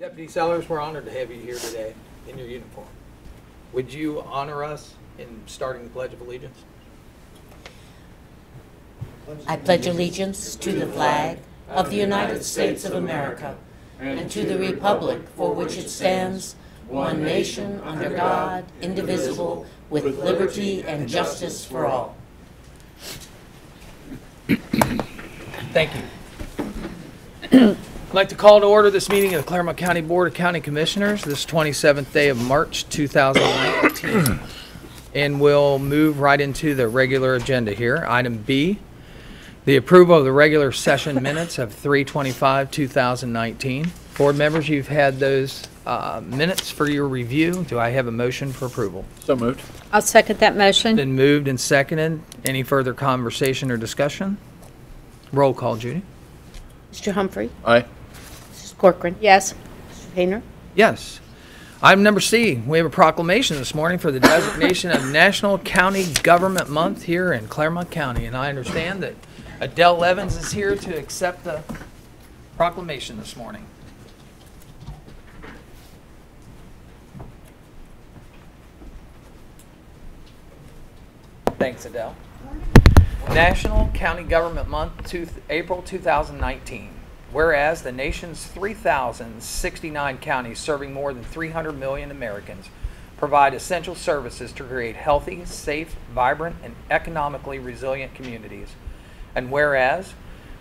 Deputy Sellers, we're honored to have you here today in your uniform. Would you honor us in starting the Pledge of Allegiance? I pledge allegiance to the flag of the United States of America and to the republic for which it stands, one nation under God, indivisible, with liberty and justice for all. Thank you. I'd like to call to order this meeting of the Clermont County Board of County Commissioners this 27th day of March 2019. And we'll move right into the regular agenda here. Item B, the approval of the regular session minutes of 3/25/2019. Board members, you've had those minutes for your review. Do I have a motion for approval? So moved. I'll second that motion. Been moved and seconded. Any further conversation or discussion? Roll call, Judy. Mr. Humphrey? Aye. Mrs. Corcoran? Yes. Mr. Painter? Yes. Item number C, we have a proclamation this morning for the designation of National County Government Month here in Clermont County. And I understand that Adele Evans is here to accept the proclamation this morning. Thanks, Adele. National County Government Month, April 2019. Whereas the nation's 3,069 counties serving more than 300 million Americans provide essential services to create healthy, safe, vibrant, and economically resilient communities. And whereas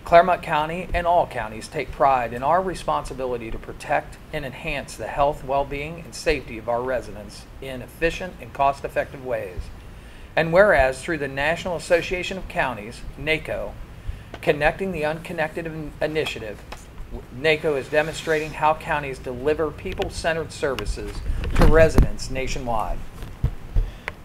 Clermont County and all counties take pride in our responsibility to protect and enhance the health, well-being, and safety of our residents in efficient and cost-effective ways. And whereas through the National Association of Counties, NACO, Connecting the Unconnected Initiative, NACO is demonstrating how counties deliver people-centered services to residents nationwide.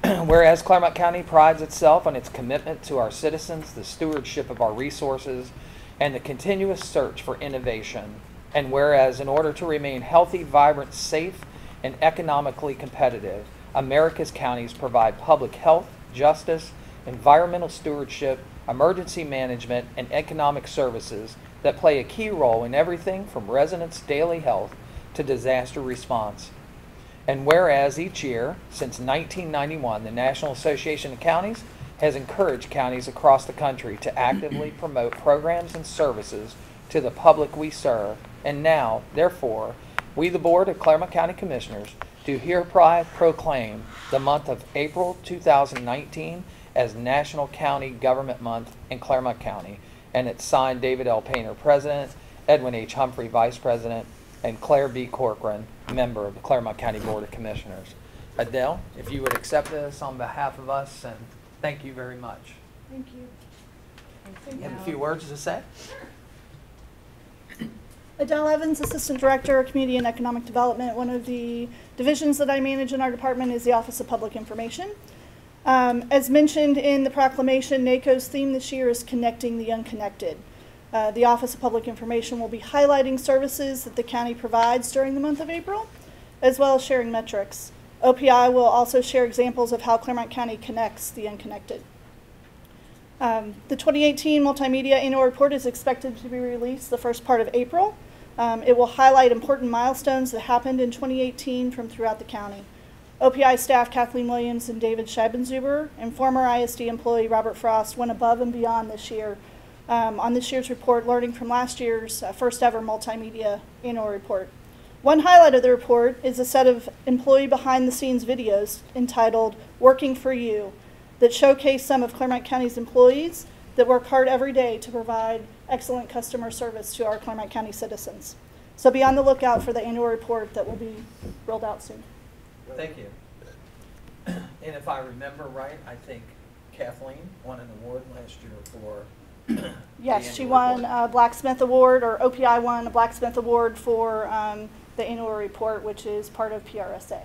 Whereas Clermont County prides itself on its commitment to our citizens, the stewardship of our resources, and the continuous search for innovation. And whereas in order to remain healthy, vibrant, safe, and economically competitive, America's counties provide public health, justice, environmental stewardship, emergency management, and economic services that play a key role in everything from residents' daily health to disaster response. And whereas each year, since 1991, the National Association of Counties has encouraged counties across the country to actively promote programs and services to the public we serve. And now, therefore, we, the Board of Clermont County Commissioners, do hereby proclaim the month of April 2019 as National County Government Month in Clermont County. And it's signed David L. Painter, President, Edwin H. Humphrey, Vice President, and Claire B. Corcoran, member of the Clermont County Board of Commissioners. Adele, if you would accept this on behalf of us, and thank you very much. Thank you. You have a few words to say? Adele Evans, Assistant Director of Community and Economic Development. One of the divisions that I manage in our department is the Office of Public Information. As mentioned in the proclamation, NACO's theme this year is Connecting the Unconnected. The Office of Public Information will be highlighting services that the county provides during the month of April, as well as sharing metrics. OPI will also share examples of how Clermont County connects the unconnected. The 2018 Multimedia Annual Report is expected to be released the first part of April. It will highlight important milestones that happened in 2018 from throughout the county. OPI staff Kathleen Williams and David Scheibenzuber and former ISD employee Robert Frost went above and beyond this year on this year's report, learning from last year's first ever Multimedia Annual Report. One highlight of the report is a set of employee behind the scenes videos entitled Working for You that showcase some of Clermont County's employees that work hard every day to provide excellent customer service to our Clermont County citizens. So be on the lookout for the annual report that will be rolled out soon. Thank you. And if I remember right, I think Kathleen won an award last year for Yes, she won a Blacksmith Award, or OPI won a Blacksmith Award for the annual report, which is part of PRSA.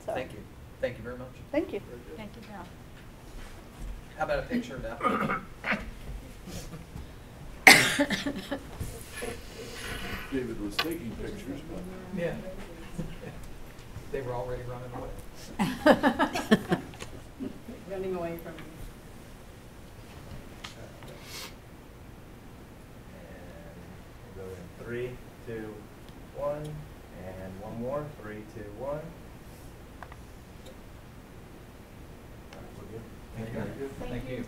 So, Thank you. Thank you very much. thank you. Thank you, Val. How about a picture now? David was taking pictures, but Yeah. They were already running away. Running away from you. And we'll go in 3, 2, 1, and One more. 3, 2, 1. Thank you.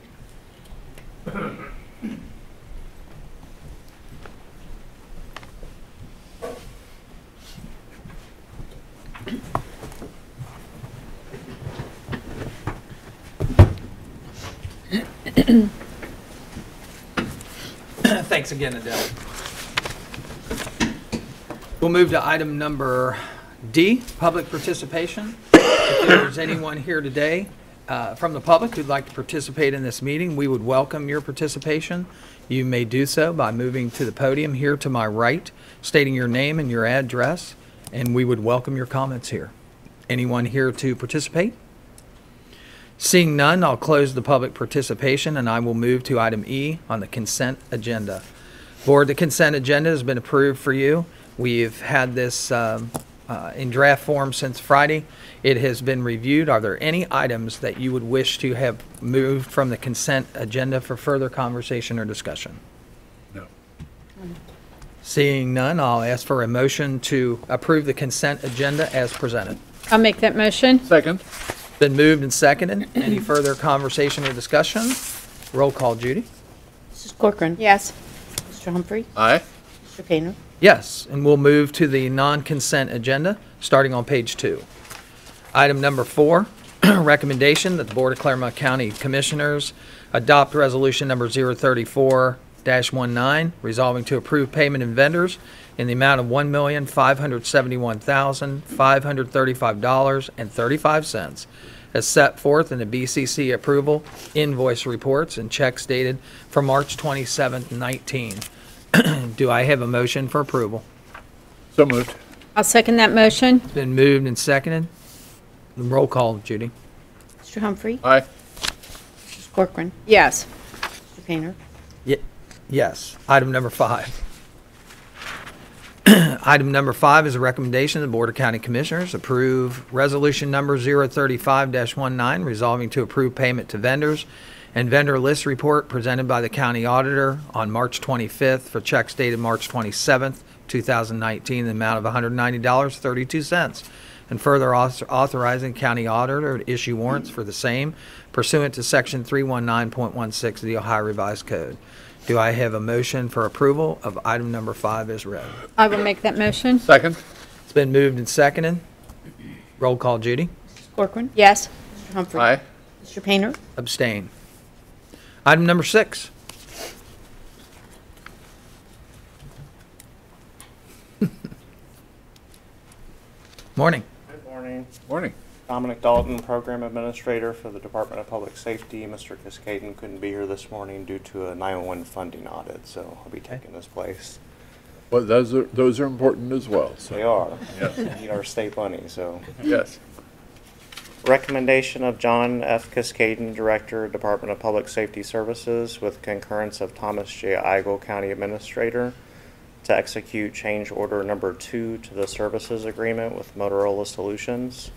Thanks again, Adele. We'll move to item number D, public participation. If there's anyone here today from the public who'd like to participate in this meeting, we would welcome your participation. You may do so by moving to the podium here to my right, stating your name and your address, and we would welcome your comments here. Anyone here to participate? Seeing none, I'll close the public participation and I will move to item E on the consent agenda. Board, the consent agenda has been approved for you. We've had this in draft form since Friday. It has been reviewed. Are there any items that you would wish to have moved from the consent agenda for further conversation or discussion? No. Seeing none, I'll ask for a motion to approve the consent agenda as presented. I'll make that motion. Second. Been moved and seconded. Any further conversation or discussion? Roll call, Judy. Mrs. Corcoran. Yes. Mr. Humphrey. Aye. Mr. Painter. Yes, and we'll move to the non-consent agenda, starting on page 2. Item number 4, recommendation that the Board of Clermont County Commissioners adopt resolution number 034-19, resolving to approve payment in vendors in the amount of $1,571,535.35 as set forth in the BCC approval invoice reports and checks dated for March 27th, 19. Do I have a motion for approval? So moved. I'll second that motion. It's been moved and seconded. Roll call, Judy. Mr. Humphrey. Aye. Mrs. Corcoran. Yes. Mr. Painter. Yes. Item number 5. Item number 5 is a recommendation the Board of County Commissioners approve resolution number 035-19, resolving to approve payment to vendors and vendor list report presented by the county auditor on March 25th for checks dated March 27th, 2019, in the amount of $190.32, and further authorizing county auditor to issue warrants for the same pursuant to section 319.16 of the Ohio Revised Code. Do I have a motion for approval of item number 5 as read? I will make that motion. Second. It's been moved and seconded. Roll call, Judy. Mrs. Corcoran. Yes. Mr. Humphrey. Aye. Mr. Painter. Abstain. Item number 6. Morning. Good morning. Morning. Dominic Dalton, Program Administrator for the Department of Public Safety. Mr. Cascaden couldn't be here this morning due to a 911 funding audit, so I'll be taking his place. Well, those are important as well. They So. are. Yes. Need our state money, so. Yes. Recommendation of John F. Cascaden, Director, Department of Public Safety Services, with concurrence of Thomas J. Eigel, County Administrator, to execute change order number 2 to the services agreement with Motorola Solutions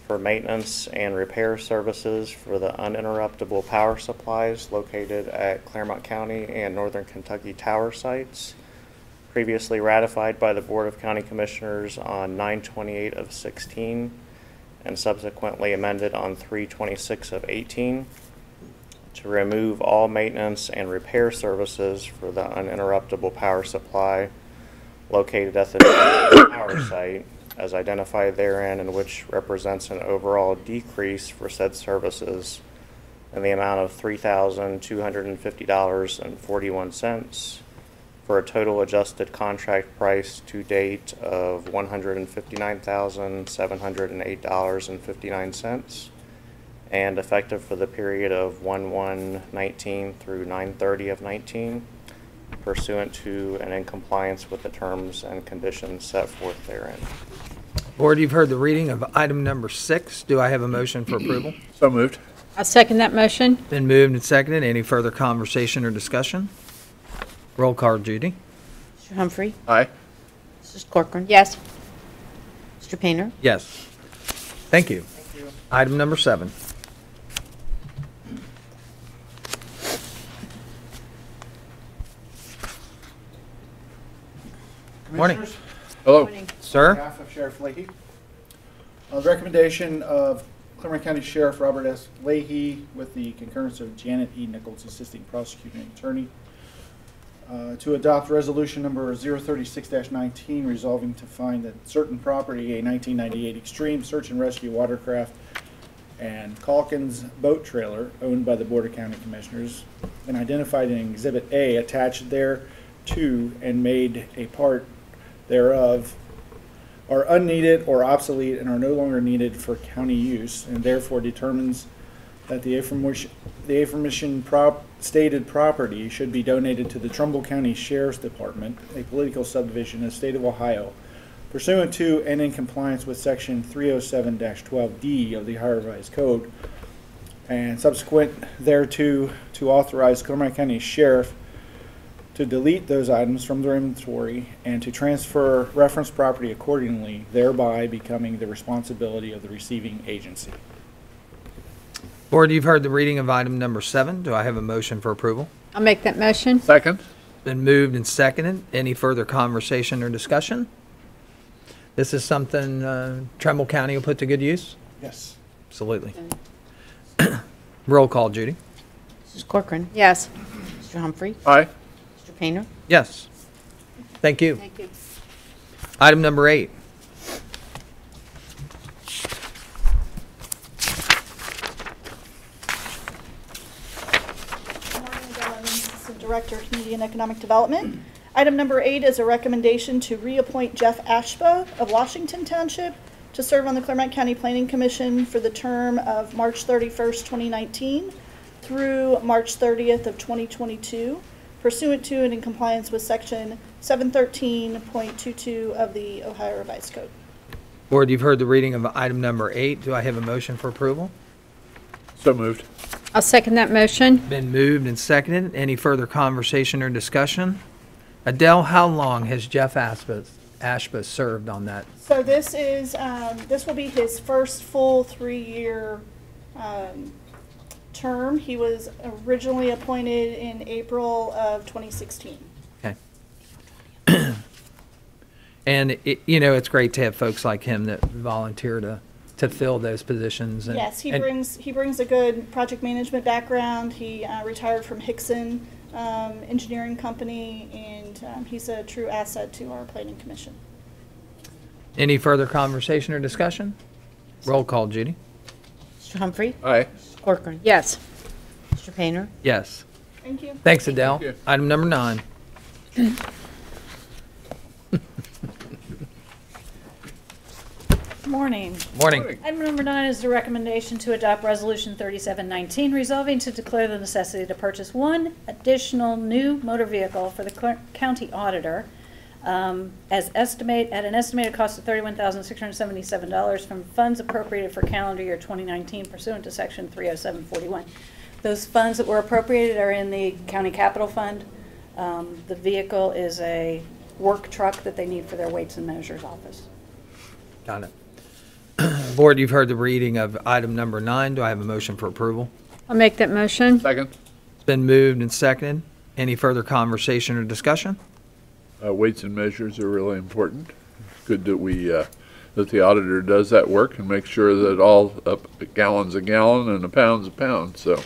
for maintenance and repair services for the uninterruptible power supplies located at Clermont County and Northern Kentucky Tower sites, previously ratified by the Board of County Commissioners on 9/28 of 16 and subsequently amended on 3/26 of 18, to remove all maintenance and repair services for the uninterruptible power supply located at the power site as identified therein, and which represents an overall decrease for said services in the amount of $3,250.41 for a total adjusted contract price to date of $159,708.59 and effective for the period of 1/1/19 through 9/30 of 19 pursuant to and in compliance with the terms and conditions set forth therein. Board, you've heard the reading of item number 6. Do I have a motion for approval? So moved. I'll second that motion. Been moved and seconded. Any further conversation or discussion? Roll call, Judy. Mr. Humphrey. Aye. Mrs. Corcoran. Yes. Mr. Painter. Yes. Thank you. Item number 7. Morning. Hello. Sir? On behalf of Sheriff Leahy. The recommendation of Clermont County Sheriff Robert S. Leahy with the concurrence of Janet E. Nichols, Assistant Prosecuting Attorney, to adopt resolution number 036-19 resolving to find that certain property, a 1998 Extreme Search and Rescue watercraft and Calkins boat trailer owned by the Board of County Commissioners, been identified in Exhibit A attached thereto and made a part thereof, are unneeded or obsolete and are no longer needed for county use, and therefore determines that the aforementioned stated property should be donated to the Trumbull County Sheriff's Department, a political subdivision of the state of Ohio, pursuant to and in compliance with Section 307-12D of the Ohio Revised Code, and subsequent thereto to authorize Clermont County Sheriff to delete those items from their inventory and to transfer reference property accordingly, thereby becoming the responsibility of the receiving agency. Board, you've heard the reading of item number 7. Do I have a motion for approval? I'll make that motion. Second? Been moved and seconded. Any further conversation or discussion? This is something Trumbull County will put to good use? Yes. Absolutely. Roll call, Judy. Mrs. Corcoran. Yes. Mr. Humphrey. Aye. Mr. Painter. Yes. Thank you. Thank you. Item number 8. Assistant Director, Community and Economic Development. Item number 8 is a recommendation to reappoint Jeff Ashba of Washington Township to serve on the Clermont County Planning Commission for the term of March 31st, 2019 through March 30th of 2022, pursuant to and in compliance with Section 713.22 of the Ohio Revised Code. Board, you've heard the reading of item number 8. Do I have a motion for approval? So moved. I'll second that motion. Been moved and seconded. Any further conversation or discussion? Adele, how long has Jeff Ashba served on that? So this is, this will be his first full 3-year term. He was originally appointed in April of 2016. Okay. And, it's great to have folks like him that volunteer to fill those positions. And, Yes, he and- brings a good project management background. He retired from Hickson Engineering Company, and he's a true asset to our planning commission. Any further conversation or discussion? Roll call, Judy. Mr. Humphrey. Aye. Mrs. Corcoran. Yes. Mr. Painter. Yes. Thank you. Thanks, Adele. Thank you. Item number 9. Morning. Morning. Item number 9 is the recommendation to adopt Resolution 3719, resolving to declare the necessity to purchase one additional new motor vehicle for the county auditor at an estimated cost of $31,677 from funds appropriated for calendar year 2019 pursuant to Section 30741. Those funds that were appropriated are in the county capital fund. The vehicle is a work truck that they need for their weights and measures office. Got it. Board, you've heard the reading of item number 9. Do I have a motion for approval? I'll make that motion. Second? It's been moved and seconded. Any further conversation or discussion? Weights and measures are really important. It's good that that the auditor does that work and makes sure that all a gallon's a gallon and a pound's a pound, so.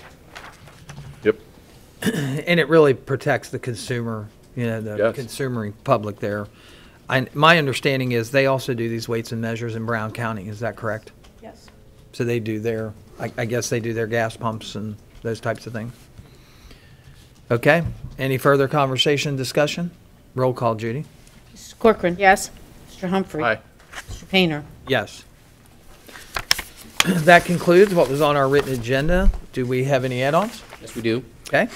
Yep. And it really protects the consumer, the Yes. consuming public there. My understanding is they also do these weights and measures in Brown County. Is that correct? Yes. So they do I guess they do their gas pumps and those types of things. Okay. Any further conversation, discussion? Roll call, Judy. Mrs. Corcoran. Yes. Mr. Humphrey. Aye. Mr. Painter. Yes. That concludes what was on our written agenda. Do we have any add-ons? Yes, we do. Okay.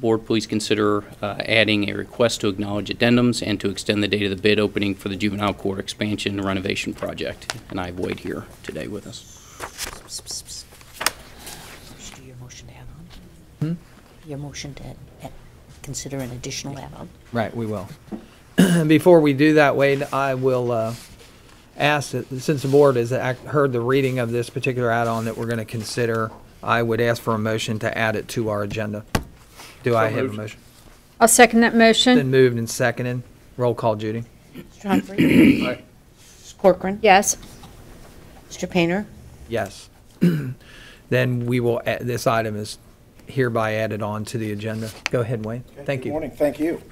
Board, please consider adding a request to acknowledge addendums and to extend the date of the bid opening for the juvenile court expansion and renovation project. And I have Wade here today with us. Do your motion to add on. Your motion to consider an additional add-on. Right, we will. Before we do that, Wade, I will ask, that since the board has heard the reading of this particular add-on that we're going to consider, I would ask for a motion to add it to our agenda. Do I have a moved. motion? I'll second that motion. Been moved and seconded. Roll call, Judy. Mr. Humphrey. Aye. Corcoran. Yes. Mr. Painter. Yes. Then we will, this item is hereby added on to the agenda. Go ahead, Wayne. Thank Good you. morning, thank you.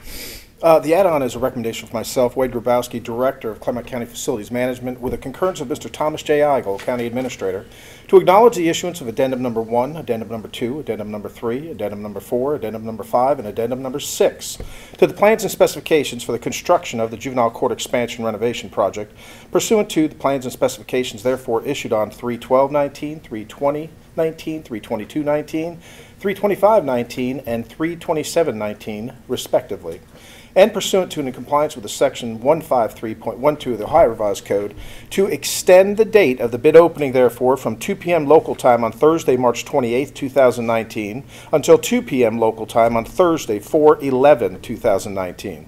The add-on is a recommendation for myself, Wade Grabowski, Director of Clermont County Facilities Management, with a concurrence of Mr. Thomas J. Eigel, County Administrator, to acknowledge the issuance of Addendum Number 1, Addendum Number 2, Addendum Number 3, Addendum Number 4, Addendum Number 5, and Addendum Number 6 to the plans and specifications for the construction of the Juvenile Court Expansion Renovation Project pursuant to the plans and specifications therefore issued on 3/12/19, 3/20/19, 3/22/19, 3/25/19, and 3/27/19, respectively, and pursuant to and in compliance with the Section 153.12 of the Ohio Revised Code, to extend the date of the bid opening, therefore, from 2 p.m. local time on Thursday, March 28, 2019, until 2 p.m. local time on Thursday, 4/11/2019.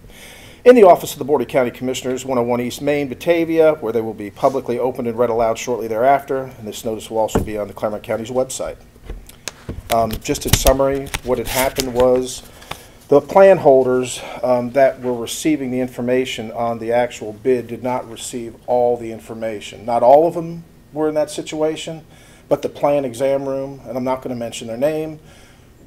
In the office of the Board of County Commissioners, 101 East Main, Batavia, where they will be publicly opened and read aloud shortly thereafter, and this notice will also be on the Clermont County's website. Just in summary, what had happened was the plan holders that were receiving the information on the actual bid did not receive all the information. Not all of them were in that situation, but the plan exam room, and I'm not going to mention their name,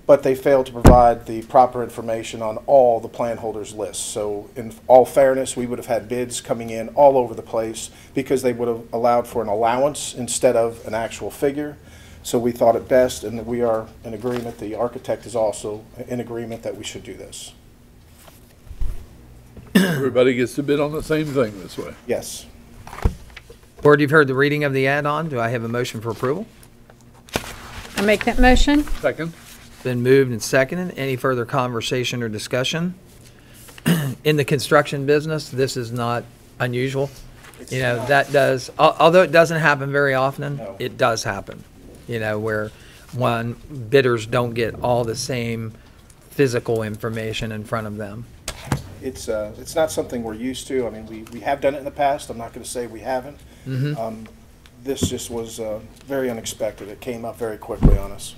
but they failed to provide the proper information on all the plan holders' lists. So in all fairness, we would have had bids coming in all over the place because they would have allowed for an allowance instead of an actual figure. So we thought it best, and we are in agreement, the architect is also in agreement that we should do this. Everybody gets to bid on the same thing this way. Yes. Board, you've heard the reading of the add-on. Do I have a motion for approval? I make that motion. Second? Been moved and seconded. Any further conversation or discussion? In the construction business, this is not unusual. You know, that does, although it doesn't happen very often, No. it does happen. You know, where one, bidders don't get all the same physical information in front of them. It's not something we're used to. I mean, we have done it in the past. I'm not going to say we haven't. This just was very unexpected. It came up very quickly on us.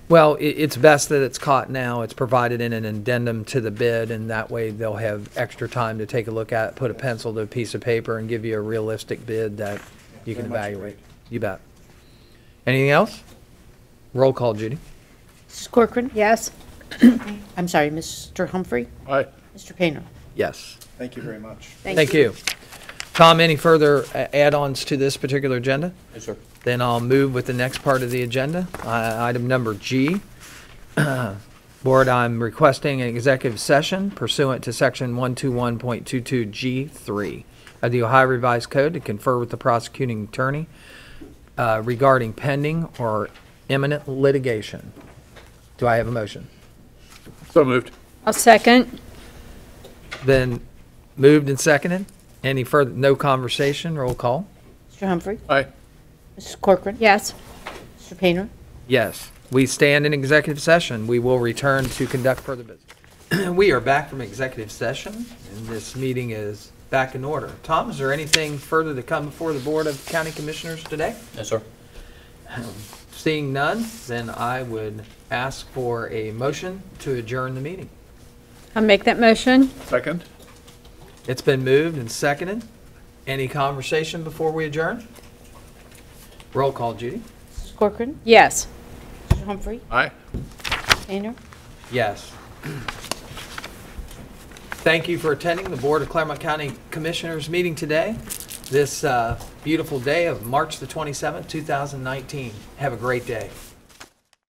Well, it's best that it's caught now. It's provided in an addendum to the bid, and that way they'll have extra time to take a look at it, put a pencil to a piece of paper, and give you a realistic bid that you can Very much evaluate. agreed. You bet. Anything else? Roll call, Judy. Mrs. Corcoran. Yes. I'm sorry, Mr. Humphrey. Aye. Mr. Painter. Yes. Thank you very much. Thank you. Tom, any further add-ons to this particular agenda? Yes, sir. Then I'll move with the next part of the agenda. Item number G. Board, I'm requesting an executive session pursuant to Section 121.22G3 of the Ohio Revised Code to confer with the prosecuting attorney regarding pending or imminent litigation. Do I have a motion? So moved. I'll second. Then moved and seconded. Any further, no conversation, roll call? Mr. Humphrey. Aye. Mrs. Corcoran. Yes. Mr. Painter. Yes. We stand in executive session. We will return to conduct further business. We are back from executive session, and this meeting is back in order. Tom, is there anything further to come before the Board of County Commissioners today? Yes, sir. Seeing none, then I would ask for a motion to adjourn the meeting. I'll make that motion. Second? It's been moved and seconded. Any conversation before we adjourn? Roll call, Judy. Mrs. Corcoran. Yes. Mr. Humphrey. Aye. Painter. Yes. Thank you for attending the Board of Clermont County Commissioners meeting today, this beautiful day of March the 27th, 2019. Have a great day.